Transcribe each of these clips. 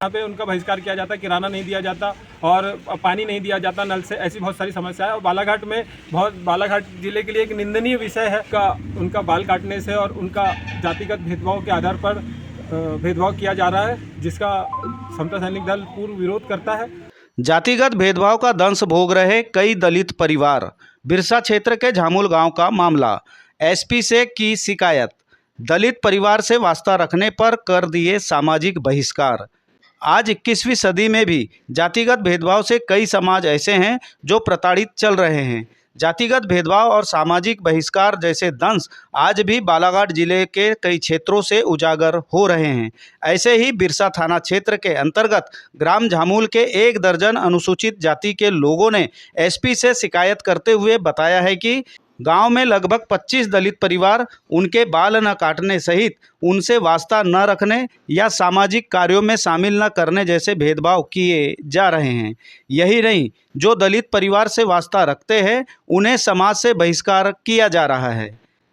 यहाँ पे उनका बहिष्कार किया जाता, किराना नहीं दिया जाता और पानी नहीं दिया जाता नल से, ऐसी बहुत सारी समस्याएं। और बालाघाट जिले के लिए एक निंदनीय विषय है उनका बाल काटने से और उनका जातिगत भेदभाव के आधार पर भेदभाव किया जा रहा है, जिसका समता सैनिक दल पूर्ण विरोध करता है। जातिगत भेदभाव का दंश भोग रहे कई दलित परिवार। बिरसा क्षेत्र के झामुल गांव का मामला, एसपी से की शिकायत। दलित परिवार से वास्ता रखने पर कर दिए सामाजिक बहिष्कार। आज 21वीं सदी में भी जातिगत भेदभाव से कई समाज ऐसे हैं जो प्रताड़ित चल रहे हैं। जातिगत भेदभाव और सामाजिक बहिष्कार जैसे दंश आज भी बालाघाट जिले के कई क्षेत्रों से उजागर हो रहे हैं। ऐसे ही बिरसा थाना क्षेत्र के अंतर्गत ग्राम झामुल के 1 दर्जन अनुसूचित जाति के लोगों ने एसपी से शिकायत करते हुए बताया है कि गांव में लगभग 25 दलित परिवार उनके बाल न काटने सहित उनसे वास्ता न रखने या सामाजिक कार्यों में शामिल न करने जैसे भेदभाव किए जा रहे हैं। यही नहीं, जो दलित परिवार से वास्ता रखते हैं उन्हें समाज से बहिष्कार किया जा रहा है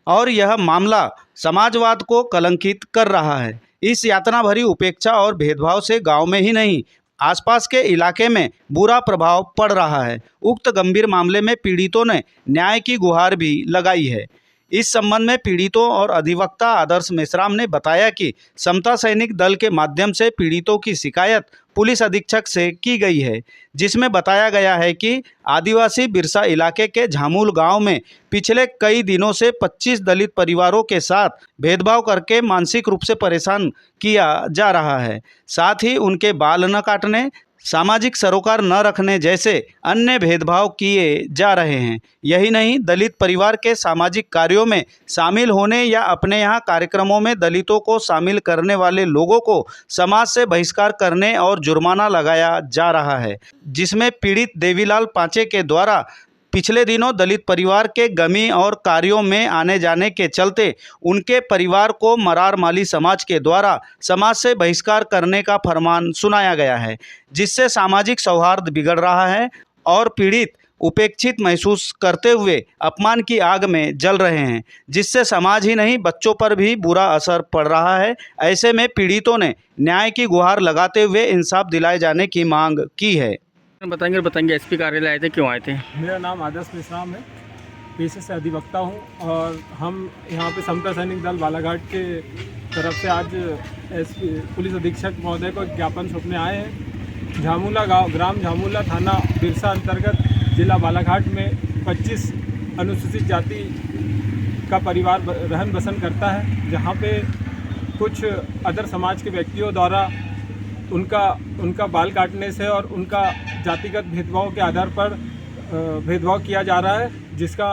और यह मामला समाजवाद को कलंकित कर रहा है। इस यातना भरी उपेक्षा और भेदभाव से गाँव में ही नहीं, आसपास के इलाके में बुरा प्रभाव पड़ रहा है। उक्त गंभीर मामले में पीड़ितों ने न्याय की गुहार भी लगाई है। इस संबंध में पीड़ितों और अधिवक्ता आदर्श मेश्राम ने बताया कि समता सैनिक दल के माध्यम से पीड़ितों की शिकायत पुलिस अधीक्षक से की गई है, जिसमें बताया गया है कि आदिवासी बिरसा इलाके के झामुल गांव में पिछले कई दिनों से 25 दलित परिवारों के साथ भेदभाव करके मानसिक रूप से परेशान किया जा रहा है। साथ ही उनके बाल न काटने, सामाजिक सरोकार न रखने जैसे अन्य भेदभाव किए जा रहे हैं। यही नहीं, दलित परिवार के सामाजिक कार्यों में शामिल होने या अपने यहाँ कार्यक्रमों में दलितों को शामिल करने वाले लोगों को समाज से बहिष्कार करने और जुर्माना लगाया जा रहा है, जिसमें पीड़ित देवीलाल पांचे के द्वारा पिछले दिनों दलित परिवार के गमी और कार्यों में आने जाने के चलते उनके परिवार को मरार माली समाज के द्वारा समाज से बहिष्कार करने का फरमान सुनाया गया है, जिससे सामाजिक सौहार्द बिगड़ रहा है और पीड़ित उपेक्षित महसूस करते हुए अपमान की आग में जल रहे हैं, जिससे समाज ही नहीं बच्चों पर भी बुरा असर पड़ रहा है। ऐसे में पीड़ितों ने न्याय की गुहार लगाते हुए इंसाफ दिलाए जाने की मांग की है। बताएंगे एसपी कार्यालय आए थे, क्यों आए थे? मेरा नाम आदर्श मेश्राम है, पेशे से अधिवक्ता हूं और हम यहाँ पे समता सैनिक दल बालाघाट के तरफ से आज एसपी पुलिस अधीक्षक महोदय को ज्ञापन सौंपने आए हैं। झामुला गाँव, ग्राम झामुला, थाना बिरसा अंतर्गत, जिला बालाघाट में 25 अनुसूचित जाति का परिवार रहन बसन करता है, जहाँ पे कुछ अदर समाज के व्यक्तियों द्वारा उनका बाल काटने से और उनका जातिगत भेदभाव के आधार पर भेदभाव किया जा रहा है, जिसका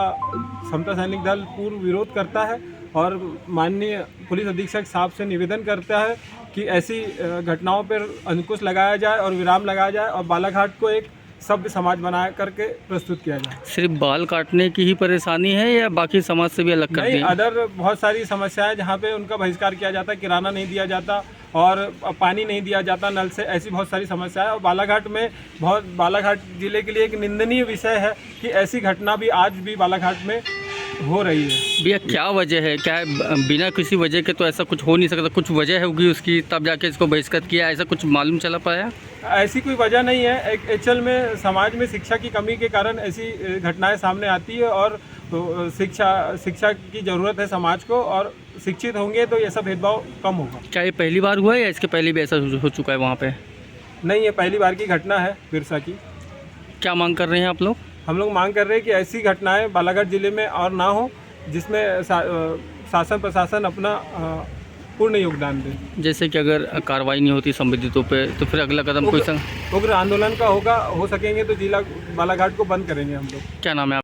समता सैनिक दल पूर्ण विरोध करता है और माननीय पुलिस अधीक्षक साहब से निवेदन करता है कि ऐसी घटनाओं पर अंकुश लगाया जाए और विराम लगाया जाए और बालाघाट को एक सभ्य समाज बना करके प्रस्तुत किया जाए। सिर्फ बाल काटने की ही परेशानी है या बाकी समाज से भी अलग कर दी? अदर बहुत सारी समस्याएं जहां पे उनका बहिष्कार किया जाता, किराना नहीं दिया जाता और पानी नहीं दिया जाता नल से, ऐसी बहुत सारी समस्याएं। और बालाघाट जिले के लिए एक निंदनीय विषय है कि ऐसी घटना भी आज भी बालाघाट में हो रही है। भैया, क्या वजह है? क्या बिना किसी वजह के तो ऐसा कुछ हो नहीं सकता, कुछ वजह होगी उसकी, तब जाके इसको बहिष्कार किया, ऐसा कुछ मालूम चला पाया? ऐसी कोई वजह नहीं है। एक एक्चुअल में समाज में शिक्षा की कमी के कारण ऐसी घटनाएं सामने आती है और शिक्षा की ज़रूरत है समाज को, और शिक्षित होंगे तो ये सब भेदभाव कम होगा। क्या ये पहली बार हुआ है या इसके पहले भी ऐसा हो चुका है वहाँ पे? नहीं, ये पहली बार की घटना है बिरसा की। क्या मांग कर रहे हैं आप लोग? हम लोग मांग कर रहे हैं कि ऐसी घटनाएं बालाघाट जिले में और ना हो, जिसमें शासन प्रशासन अपना पूर्ण योगदान दे। जैसे कि अगर कार्रवाई नहीं होती संबंधितों पे तो फिर अगला कदम कोई उग्र आंदोलन का हो सकेंगे तो जिला बालाघाट को बंद करेंगे हम लोग। क्या नाम है आप?